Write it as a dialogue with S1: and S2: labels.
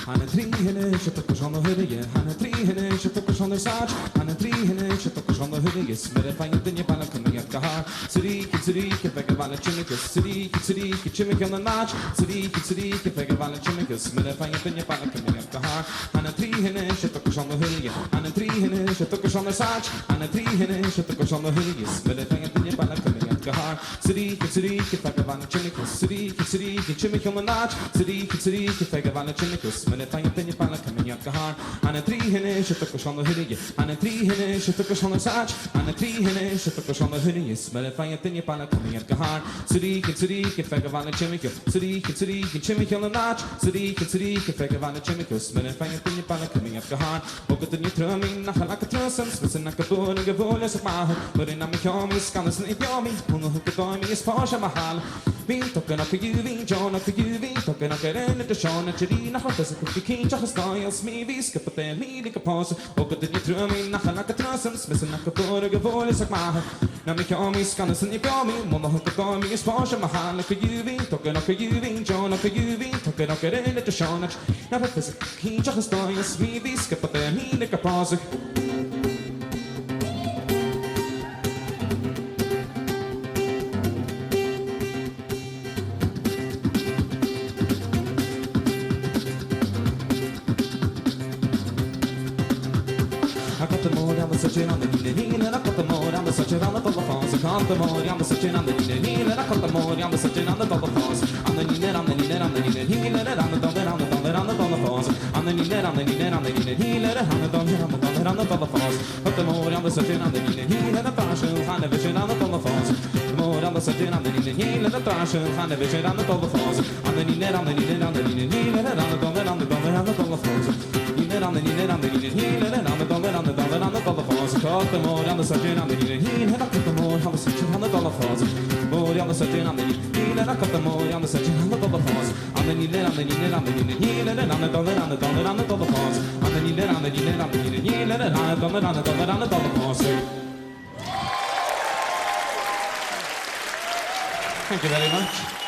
S1: Han är 3 hinne, så tog oss on the hoodie. Han är 3 hinne, så tog oss on the sarge. Han är 3 hinne, så tog oss on the hoodie. Smith find the new ball coming at the heart. City, figure ball chimicus. City, chimic on the notch. City, figure ball chimicus. Smith find the new ball coming at the heart. Han är 3 hinne, så tog oss on the hoodie. Han är 3 hinne, så tog oss on the sarge. Han är 3 hinne, så tog oss on the hoodie. Smith find the new ball coming at the heart. City, figure ball chimicus. City, chimic on the notch. City, figure ball chimicus. Smith find the new ball coming at the heart. Han är 3 hinne, så tog oss on the hoodie. Han är 3 hinne, så tog oss on the sarge. Han är 3 hinne, så tog oss on the hoodie. Smith find the new ball coming at the heart. City, figure ball chimicus. City, chimic on the notch. City, figure ball chimicus. Smith find the new ball coming at the heart. Och att den tröming nach like a trösen, smitsen nach kabun gevole så mahal. But in MacIomhair skan snip yami. Hon har hukat om i spårsha mahal. Vi token och ju vi John och ju vi token och den det sjön att det nach fast det king just styles me vi ska på den lika paus. Och att den tröming nach like a trösen, smitsen nach kabun gevole så mahal. När MacIomhair skan snip yami. Hon har hukat om i spårsha mahal. Och ju vi token och ju vi John och ju vi token och den det sjön att när fast det king just styles me vi ska på den lika paus. I got the mood, I'm searching on the knee, and I got the mood, I'm searching on the telephones. I got the mood, I'm searching on the knee, and I got the mood, I'm searching on the telephones. I'm the knee, I'm the knee, I'm the knee, and I'm the dollar, I'm the dollar, I'm the telephones. I'm the knee, I'm the knee, I'm the knee, and I'm the dollar, I'm the dollar, I'm the telephones. Got the mood, I'm searching on the knee, and the fashion, I'm the vision on the telephones. The mood, I'm searching on the knee, and the fashion, I'm the vision on the telephones. I'm the knee, I'm the knee, I'm the knee, and I'm the dollar, I'm the dollar, I'm the telephones. I'm the knee, I'm the knee, and I'm the dollar, I'm the dollar, I'm the telephones. Cut the mood, I'm the searching on the knee, and I cut the mood, I'm the searching on the telephones. Mood, I'm the searching on the knee, and I cut the mood, I'm the searching on the telephones. I'm the knee, I'm the knee, I'm the knee, and I'm the dollar, I'm the dollar, I'm the telephones. I'm the knee, I'm the knee, I'm the knee, and I'm the dollar, I'm the dollar, I'm the telephones. Thank you very much.